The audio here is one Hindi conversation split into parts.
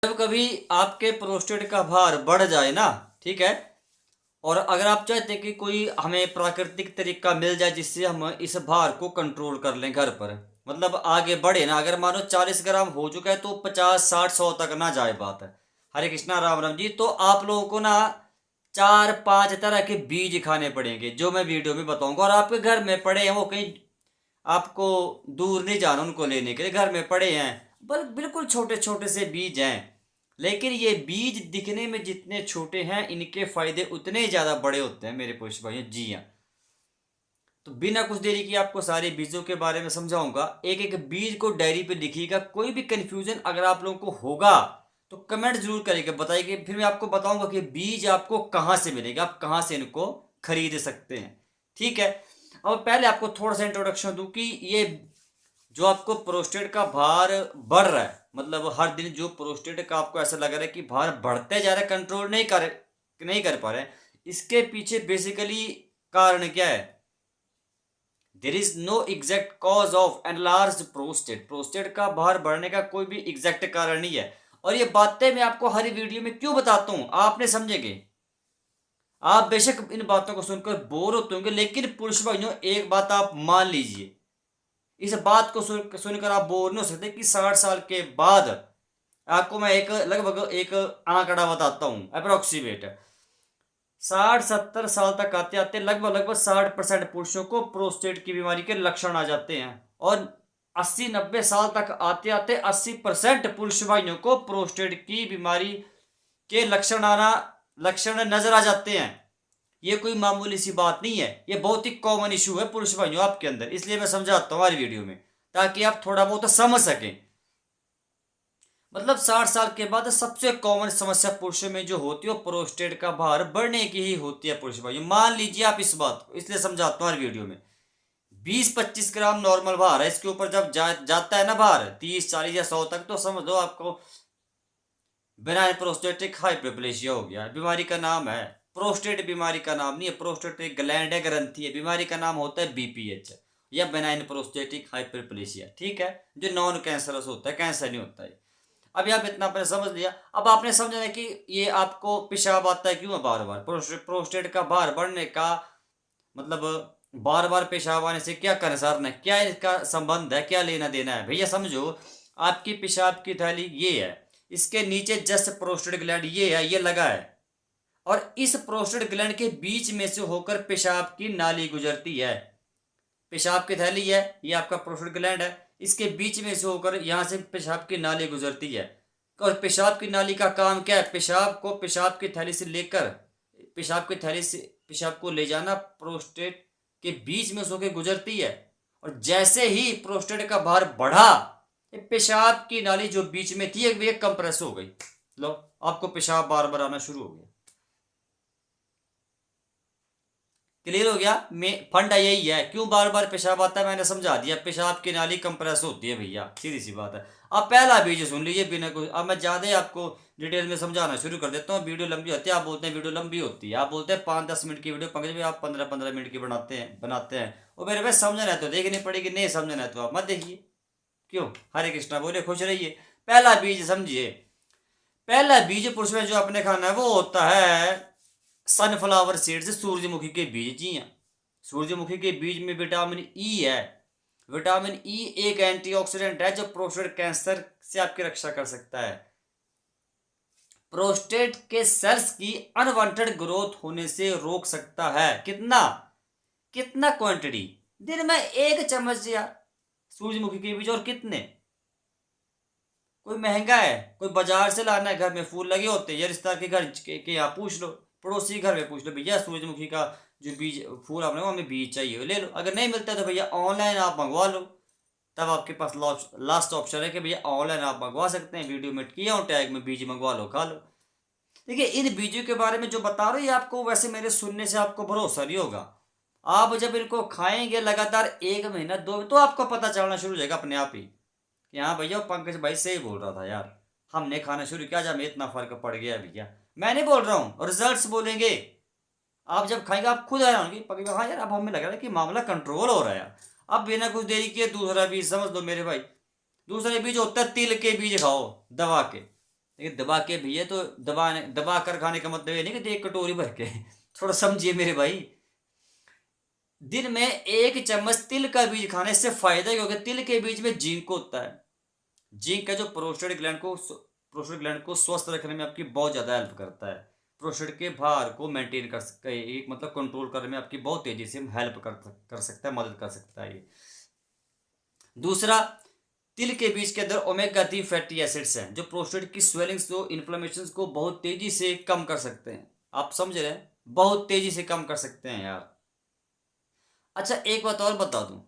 जब कभी आपके प्रोस्टेट का भार बढ़ जाए ना, ठीक है, और अगर आप चाहते हैं कि कोई हमें प्राकृतिक तरीका मिल जाए जिससे हम इस भार को कंट्रोल कर लें घर पर, मतलब आगे बढ़े ना, अगर मानो 40 ग्राम हो चुका है तो 50 60 100 तक ना जाए बात है। हरे कृष्णा राम राम जी। तो आप लोगों को ना 4 5 तरह के बीज खाने पड़ेंगे जो मैं वीडियो में बताऊंगा, और आपके घर में पड़े हैं वो कहीं आपको दूर नहीं जाना उनको लेने के लिए, घर में पड़े हैं, बल बिल्कुल छोटे छोटे से बीज हैं। लेकिन ये बीज दिखने में जितने छोटे हैं इनके फायदे उतने ज़्यादा बड़े होते हैं मेरे पुरुष भाइयों, जी हाँ। तो बिना कुछ देरी की आपको सारे बीजों के बारे में समझाऊंगा। एक एक बीज को डायरी पे लिखिएगा। कोई भी कंफ्यूजन अगर आप लोगों को होगा तो कमेंट जरूर करिएगा, बताइए, फिर मैं आपको बताऊंगा कि बीज आपको कहाँ से मिलेगा, आप कहाँ से इनको खरीद सकते हैं। ठीक है। अब पहले आपको थोड़ा सा इंट्रोडक्शन दूं कि ये जो आपको प्रोस्टेट का भार बढ़ रहा है, मतलब हर दिन जो प्रोस्टेट का आपको ऐसा लग रहा है कि भार बढ़ते जा रहा है, कंट्रोल नहीं कर पा रहे हैं, इसके पीछे बेसिकली कारण क्या है? There is no exact cause of enlarge prostate. Prostate का भार बढ़ने का कोई भी एग्जैक्ट कारण नहीं है। और ये बातें मैं आपको हर वीडियो में क्यों बताता हूं आपने समझेंगे। आप बेशक इन बातों को सुनकर बोर होते होंगे, लेकिन पुरुष भाइयों एक बात आप मान लीजिए, इस बात को सुनकर आप बोर नहीं हो सकते कि 60 साल के बाद, आपको मैं एक लगभग एक आंकड़ा बताता हूं अप्रोक्सीमेट, 60 70 साल तक आते आते लगभग लगभग 60% पुरुषों को प्रोस्टेट की बीमारी के लक्षण आ जाते हैं, और 80 90 साल तक आते आते 80% पुरुष भाइयों को प्रोस्टेट की बीमारी के लक्षण नजर आ जाते हैं। ये कोई मामूली सी बात नहीं है, ये बहुत ही कॉमन इशू है पुरुष भाइयों आपके अंदर, इसलिए मैं समझाता हूँ हमारी वीडियो में ताकि आप थोड़ा बहुत समझ सकें। मतलब 60 साल के बाद सबसे कॉमन समस्या पुरुषों में जो होती है वो प्रोस्टेट का भार बढ़ने की ही होती है पुरुष भाइयों, मान लीजिए आप इस बात को, इसलिए समझाता हूँ हर वीडियो में। 20 25 ग्राम नॉर्मल भार है, इसके ऊपर जब जाता है ना भार 30 40 या 100 तक, तो समझ लो आपको बेनाइन प्रोस्टेटिक हाइपरप्लेशिया हो गया। बीमारी का नाम है, प्रोस्टेट बीमारी का नाम नहीं है, प्रोस्टेट एक ग्लैंड है, ग्रंथि है, बीमारी का नाम होता है बीपीएच या बेनाइन प्रोस्टेटिक हाइपरप्लेशिया। ठीक है, जो नॉन कैंसरस होता है, कैंसर नहीं होता है। अभी आप इतना आपने समझ लिया, अब आपने समझना है कि ये आपको पेशाब आता है क्यों है बार बार, प्रोस्टेट का भार बढ़ने का मतलब बार बार पेशाब आने से क्या कंसर्न है, क्या इसका संबंध है, क्या लेना देना है भैया समझो। आपकी पेशाब की थैली ये है, इसके नीचे जस्ट प्रोस्टेट ग्लैंड ये है, ये लगा है, और इस प्रोस्टेट ग्लैंड के बीच में से होकर पेशाब की नाली गुजरती है। पेशाब की थैली है, ये आपका प्रोस्टेट ग्लैंड है, इसके बीच में से होकर यहाँ से पेशाब की नाली गुजरती है। और पेशाब की नाली का काम क्या है? पेशाब को पेशाब की थैली से लेकर, पेशाब की थैली से पेशाब को ले जाना प्रोस्टेट के बीच में से होकर गुजरती है। और जैसे ही प्रोस्टेट का भार बढ़ा, पेशाब की नाली जो बीच में थी एक कंप्रेस हो गई, लो आपको पेशाब बार बार आना शुरू हो गया। क्लियर हो गया? मैं फंडा यही है, क्यों बार बार पेशाब आता है मैंने समझा दिया, पेशाब की नाली कंप्रेस होती है भैया, सीधी सी बात है। अब पहला बीज सुन लीजिए बिना कुछ, अब मैं ज्यादा ही आपको डिटेल में समझाना शुरू कर देता हूँ, वीडियो लंबी होती है, आप बोलते हैं वीडियो लंबी होती है, आप बोलते हैं 5 10 मिनट की वीडियो, पंकज भाई आप 15 15 मिनट की बनाते हैं और मेरे भाई समझना है तो देखनी पड़ेगी, नहीं समझना है तो आप मत देखिए। क्यों? हरे कृष्णा बोले, खुश रहिए। पहला बीज समझिए, पहला बीज पुरुष में जो अपने खाना है वो होता है सनफ्लावर सीड्स, सूरजमुखी के बीज। जी हाँ, सूरजमुखी के बीज में विटामिन ई है। विटामिन ई एक एंटीऑक्सीडेंट है जो प्रोस्टेट कैंसर से आपकी रक्षा कर सकता है, प्रोस्टेट के सेल्स की अनवांटेड ग्रोथ होने से रोक सकता है। कितना कितना क्वांटिटी? दिन में 1 चम्मच यार, सूरजमुखी के बीज। और कितने? कोई महंगा है, कोई बाजार से लाना है, घर में फूल लगे होते हैं, या रिश्तेदार के घर के यहाँ पूछ लो, पड़ोसी घर में पूछ लो, भैया सूरजमुखी का जो बीज फूल आपने हमें बीज चाहिए, ले लो। अगर नहीं मिलता तो भैया ऑनलाइन आप मंगवा लो, तब आपके पास लास्ट ऑप्शन है कि भैया ऑनलाइन आप मंगवा सकते हैं, वीडियो में किया हूँ टैग में, बीज मंगवा लो, खा लो। देखिए इन बीजों के बारे में जो बता रहे हैं आपको, वैसे मेरे सुनने से आपको भरोसा नहीं होगा। आप जब इनको खाएंगे लगातार 1 महीना 2, तो आपको पता चलना शुरू हो जाएगा अपने आप ही कि हाँ भैया पंकज भाई सही बोल रहा था यार, हमने खाना शुरू किया जब हमें इतना फर्क पड़ गया भैया। मैं नहीं बोल रहा हूँ, रिजल्ट्स बोलेंगे। आप जब खाएंगे आप खुद हैरान होंगे, पकड़ हाँ यार अब हमें लग रहा है कि मामला कंट्रोल हो रहा है। अब बिना कुछ देरी किए दूसरा बीज समझ लो मेरे भाई, दूसरा बीज होता है तिल के बीज, खाओ दवा के। लेकिन दबा के भैया तो दबा कर खाने का मतलब ये नहीं कि एक कटोरी भर के थोड़ा समझिए मेरे भाई। दिन में 1 चम्मच तिल का बीज खाने से फायदा क्योंकि तिल के बीज में जिंक होता है। जिंक का जो प्रोस्टेट ग्लैंड को स्वस्थ रखने में आपकी बहुत ज़्यादा हेल्प करता है। प्रोस्टेट के भार को मेंटेन कर सकता है, एक मतलब कंट्रोल करने में आपकी बहुत तेज़ी से हेल्प कर सकता है, मदद कर सकता है ये। दूसरा, तिल के बीज के अंदर ओमेगा 3 फैटी एसिड्स हैं जो प्रोस्टेट की स्वेलिंग्स को, इन्फ्लेमेशन को बहुत तेज़ी से कम कर सकते हैं। आप समझ रहे हैं, बहुत तेज़ी से कम कर सकते हैं यार। अच्छा एक बात और बता दूं,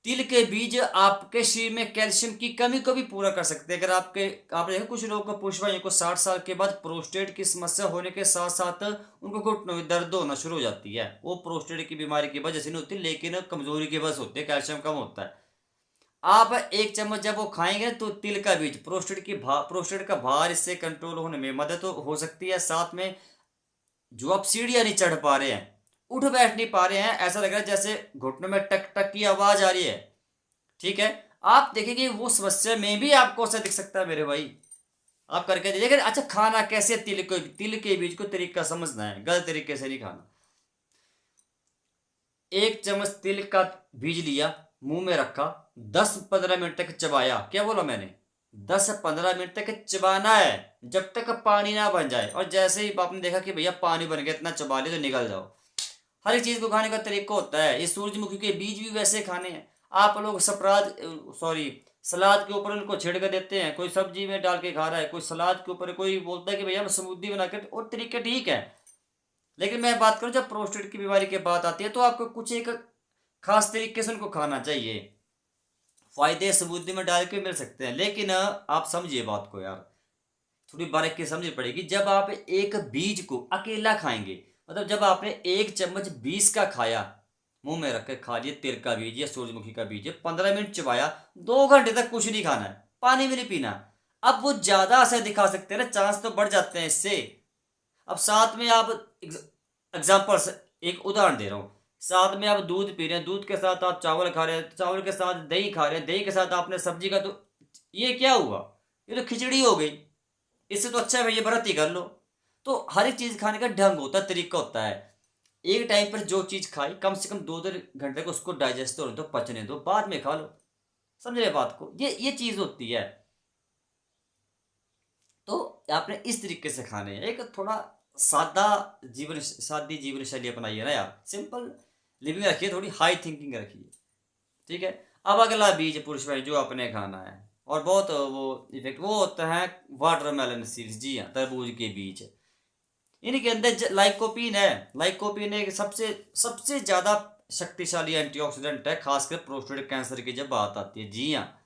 तिल के बीज आपके शरीर में कैल्शियम की कमी को भी पूरा कर सकते हैं। अगर आप देखो कुछ लोगों को, पुरुष भाइयों को 60 साल के बाद प्रोस्टेट की समस्या होने के साथ साथ उनको घुटनों में दर्द होना शुरू हो जाती है। वो प्रोस्टेट की बीमारी की वजह से नहीं होती, लेकिन कमजोरी की वजह से होती है, कैल्शियम कम होता है। आप 1 चम्मच जब वो खाएंगे तो तिल का बीज प्रोस्टेट का भार इससे कंट्रोल होने में मदद तो हो सकती है। साथ में जो आप सीढ़ियाँ नहीं चढ़ पा रहे हैं, उठ बैठ नहीं पा रहे हैं, ऐसा लग रहा है जैसे घुटनों में टक टक की आवाज आ रही है, ठीक है, आप देखेंगे वो समस्या में भी आपको ऐसा दिख सकता है मेरे भाई। आप करके देखिए। अच्छा खाना कैसे, तिल के बीज को तरीका समझना है, गलत तरीके से नहीं खाना। 1 चम्मच तिल का बीज लिया, मुंह में रखा, 10-15 मिनट तक चबाया। क्या बोला मैंने? 10-15 मिनट तक चबाना है, जब तक पानी ना बन जाए। और जैसे ही आपने देखा कि भैया पानी बन गया, इतना चबा लिया, तो निकल जाओ। हर एक चीज को खाने का तरीका होता है। ये सूरजमुखी के बीज भी वैसे खाने हैं। आप लोग सलाद के ऊपर उनको छिड़क देते हैं, कोई सब्जी में डाल के खा रहा है, कोई सलाद के ऊपर, कोई बोलता है कि भैया हम स्मूदी बना के, और तरीके ठीक है। लेकिन मैं बात करूं जब प्रोस्टेट की बीमारी की बात आती है तो आपको कुछ एक खास तरीके से उनको खाना चाहिए। फायदे स्मूदी में डाल के मिल सकते हैं, लेकिन आप समझिए बात को यार, थोड़ी बारीकी समझनी पड़ेगी। जब आप एक बीज को अकेला खाएंगे, मतलब जब आपने 1 चम्मच बीज का खाया, मुंह में रख के खा लिए, तिल का बीज या सूरजमुखी का बीज है, 15 मिनट चबाया, 2 घंटे तक कुछ नहीं खाना है, पानी भी नहीं पीना। अब वो ज्यादा असर दिखा सकते हैं ना, चांस तो बढ़ जाते हैं इससे। अब साथ में आप एग्जाम्पल, एक उदाहरण दे रहा हूँ, साथ में आप दूध पी रहे हैं, दूध के साथ आप चावल खा रहे हैं, चावल के साथ दही खा रहे हैं, दही के साथ आपने सब्जी का, तो ये क्या हुआ? ये तो खिचड़ी हो गई। इससे तो अच्छा है भैया व्रत ही कर लो। तो हर एक चीज खाने का ढंग होता है, तरीका होता है। एक टाइम पर जो चीज खाई, कम से कम 2-3 घंटे को उसको डाइजेस्ट होने दो, पचने दो, बाद में खा लो। समझ रहे बात को? ये चीज होती है। तो आपने इस तरीके से खाने हैं, एक थोड़ा सादी जीवन शैली अपनाइए ना यार, सिंपल लिविंग रखिए, थोड़ी हाई थिंकिंग रखिए, ठीक है। अब अगला बीज पुरुष भाई जो अपने खाना है, और बहुत वो इफेक्ट वो होता है वाटरमेलन सीड्स। जी हाँ, तरबूज के बीज। इनके अंदर लाइकोपीन है। लाइकोपीन एक सबसे सबसे ज्यादा शक्तिशाली एंटीऑक्सीडेंट है, खासकर प्रोस्टेट कैंसर की जब बात आती है। जी हाँ,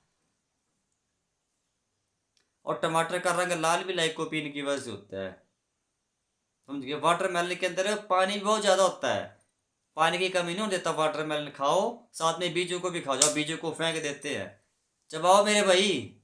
और टमाटर का रंग लाल भी लाइकोपीन की वजह से होता है। समझिए, वाटरमेलन के अंदर पानी भी बहुत ज्यादा होता है, पानी की कमी नहीं होने देता। वाटरमेलन खाओ, साथ में बीजों को भी खाओ, जाओ बीजों को फेंक देते हैं, चबाओ मेरे भाई।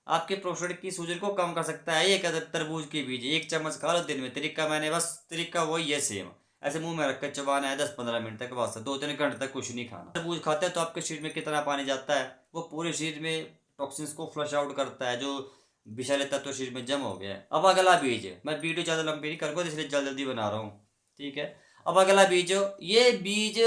आपके प्रोस्टेट की सूजन को कम कर सकता है ये कहते तरबूज के बीज। 1 चम्मच खा लो दिन में। तरीका मैंने बस, तरीका वही है सेम, ऐसे मुंह में रख कर चबाना है 10-15 मिनट तक, बस 2-3 घंटे तक कुछ नहीं खाना। तरबूज खाते हैं तो आपके शरीर में कितना पानी जाता है, वो पूरे शरीर में टॉक्सिन्स को फ्लश आउट करता है, जो विषैले तत्व शरीर में जम हो गया है। अब अगला बीज है, मैं वीडियो ज़्यादा लंबी नहीं करूँगा इसलिए जल्दी बना रहा हूँ, ठीक है। अब अगला बीज, ये बीज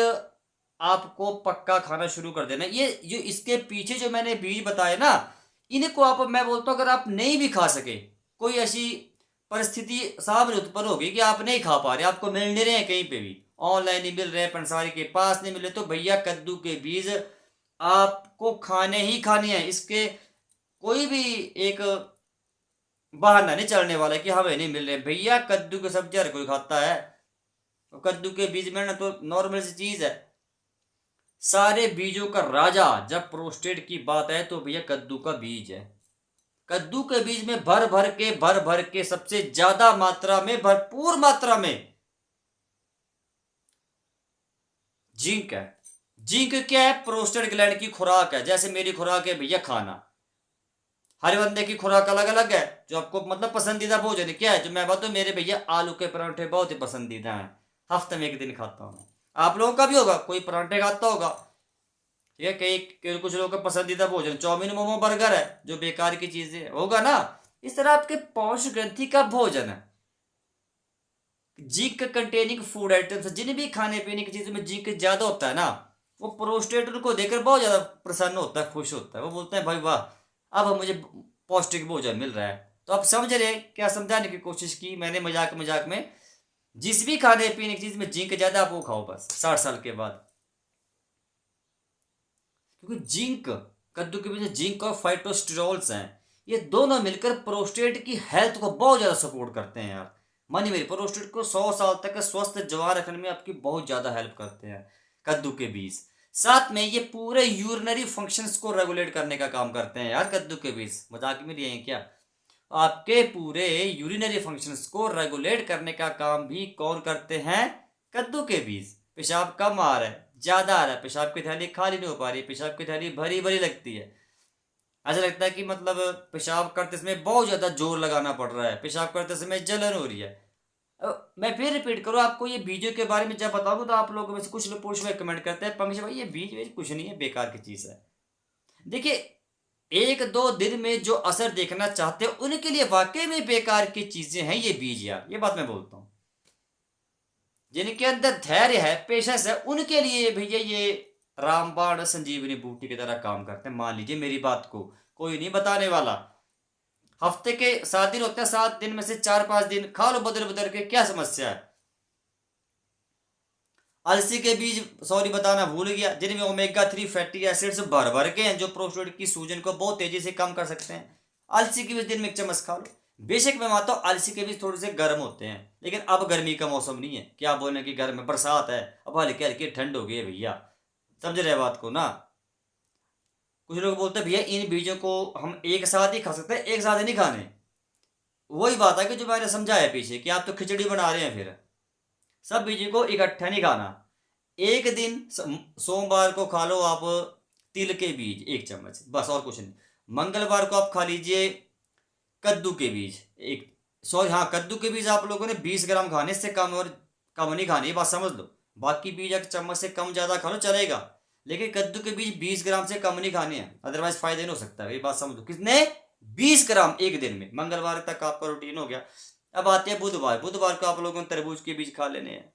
आपको पक्का खाना शुरू कर देना। ये जो इसके पीछे जो मैंने बीज बताए ना, इनको आप, मैं बोलता हूँ अगर आप नहीं भी खा सके, कोई ऐसी परिस्थिति सामने उत्पन्न होगी कि आप नहीं खा पा रहे, आपको मिल नहीं रहे हैं कहीं पे भी, ऑनलाइन नहीं मिल रहे, पंसारी के पास नहीं मिले, तो भैया कद्दू के बीज आपको खाने ही खाने हैं। इसके कोई भी एक बहाना नहीं चलने वाला कि हमें नहीं मिल रहे। भैया कद्दू की सब्जी हर कोई खाता है, तो कद्दू के बीज में ना तो नॉर्मल सी चीज है। सारे बीजों का राजा जब प्रोस्टेट की बात है तो भैया कद्दू का बीज है। कद्दू के बीज में भर भर के सबसे ज्यादा मात्रा में, भरपूर मात्रा में जिंक है। जिंक क्या है? प्रोस्टेट ग्लैंड की खुराक है। जैसे मेरी खुराक है भैया खाना, हर बंदे की खुराक अलग अलग है। जो आपको मतलब पसंदीदा भोजन क्या है, जो मैं बताऊं, मेरे भैया आलू के परांठे बहुत ही पसंदीदा हैं, हफ्ते में 1 दिन खाता हूं। आप लोगों का भी होगा, कोई परांठे खाता होगा, ठीक है। कई कुछ लोगों का पसंदीदा भोजन चाउमीन, मोमो, बर्गर है, जो बेकार की चीजें होगा ना। इस तरह आपके पौष ग्रंथि का भोजन है, जिंक कंटेनिंग फूड आइटम्स, जिन भी खाने पीने की चीजों में जिंक ज्यादा होता है ना, वो प्रोस्टेट उनको देखकर बहुत ज्यादा प्रसन्न होता है, खुश होता है। वो बोलते हैं भाई वाह, अब मुझे पौष्टिक भोजन मिल रहा है। तो आप समझ रहे क्या समझाने की कोशिश की मैंने मजाक मजाक में। जिस भी खाने पीने की चीज में जिंक ज्यादा आप वो खाओ बस 60 साल के बाद, क्योंकि जिंक, कद्दू के बीच में जिंक और फाइटोस्टेरोल्स हैं, ये दोनों मिलकर प्रोस्टेट की हेल्थ को बहुत ज्यादा सपोर्ट करते हैं यार। मानिए मेरी, प्रोस्टेट को 100 साल तक स्वस्थ जवान रखने में आपकी बहुत ज्यादा हेल्प करते हैं कद्दू के बीज। साथ में ये पूरे यूरिनरी फंक्शंस को रेगुलेट करने का काम करते हैं यार कद्दू के बीज, मजाक में लिए हैं क्या। आपके पूरे यूरिनरी फंक्शंस को रेगुलेट करने का काम भी कौन करते हैं, कद्दू के बीज। पेशाब कम आ रहा है, ज्यादा आ रहा है, पेशाब की थैली खाली नहीं हो पा रही, पेशाब की थैली भरी भरी लगती है, ऐसा लगता है कि मतलब पेशाब करते समय बहुत ज्यादा जोर लगाना पड़ रहा है, पेशाब करते समय जलन हो रही है। मैं फिर रिपीट करूँ आपको, ये बीजों के बारे में जब बताऊँ तो आप लोगों में से कुछ लोग पुरुष में कमेंट करते हैं पंकज भाई ये बीज वीज कुछ नहीं है, बेकार की चीज है। देखिए, 1-2 दिन में जो असर देखना चाहते हैं उनके लिए वाकई में बेकार की चीजें हैं ये बीज यार, ये बात मैं बोलता हूँ। जिनके अंदर धैर्य है, पेशेंस है, उनके लिए भैया ये रामबाण संजीवनी बूटी की तरह काम करते हैं। मान लीजिए मेरी बात को, कोई नहीं बताने वाला। हफ्ते के 7 दिन होते हैं, 7 दिन में से 4-5 दिन खा लो बदल बदल के, क्या समस्या है। अलसी के बीज, सॉरी बताना भूल गया, जिनमें ओमेगा 3 फैटी एसिड्स भर भर के हैं जो प्रोस्टेट की सूजन को बहुत तेजी से कम कर सकते हैं। अलसी के बीज दिन में 1 चम्मच खा लो। बेशक मैं मानता हूँ अलसी के बीज थोड़े से गर्म होते हैं, लेकिन अब गर्मी का मौसम नहीं है, क्या बोलने की गर्म बरसात है, अब हल्की हल्की ठंड हो गई है भैया, समझ रहे बात को ना। कुछ लोग बोलते हैं भैया इन बीजों को हम एक साथ ही खा सकते हैं, एक साथ ही नहीं खाने। वही बात है कि जो मैंने समझाया पीछे कि आप तो खिचड़ी बना रहे हैं, फिर सब बीजों को इकट्ठा नहीं खाना। एक दिन सोमवार को खा लो आप तिल के बीज 1 चम्मच, बस और कुछ नहीं। मंगलवार को आप खा लीजिए कद्दू के बीज एक, सॉरी हाँ, कद्दू के बीज आप लोगों ने 20 ग्राम खाने, इससे कम और कम नहीं खाने, ये बात समझ लो। बाकी बीज 1 चम्मच से कम ज्यादा खा लो चलेगा, लेकिन कद्दू के बीज 20 ग्राम से कम नहीं खाने हैं, अदरवाइज फायदे नहीं हो सकता, ये बात समझ लो। कितने, 20 ग्राम एक दिन में। मंगलवार तक आपका रूटीन हो गया। अब आते हैं बुधवार, बुधवार को आप लोगों ने तरबूज के बीज खा लेने हैं।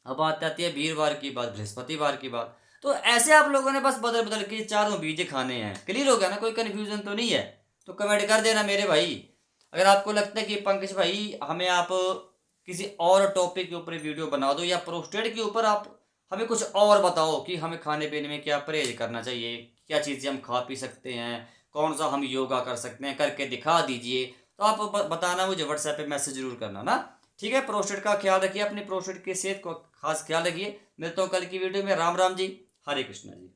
अब आती है वीरवार की बात, बृहस्पतिवार की बात। तो ऐसे आप लोगों ने बस बदल बदल के चारों बीज खाने हैं। क्लियर हो गया ना, कोई कंफ्यूजन तो नहीं है। तो कमेंट कर देना मेरे भाई। अगर आपको लगता है कि पंकज भाई हमें आप किसी और टॉपिक के ऊपर वीडियो बना दो, या प्रोस्टेट के ऊपर आप हमें कुछ और बताओ कि हमें खाने पीने में क्या परहेज करना चाहिए, क्या चीज़ें हम खा पी सकते हैं, कौन सा हम योगा कर सकते हैं, करके दिखा दीजिए। तो आप बताना, मुझे व्हाट्सएप पे मैसेज जरूर करना ना। ठीक है, प्रोस्टेट का ख्याल रखिए, अपने प्रोस्टेट की सेहत को खास ख्याल रखिए। मिलता हूँ कल की वीडियो में। राम राम जी, हरे कृष्णा जी।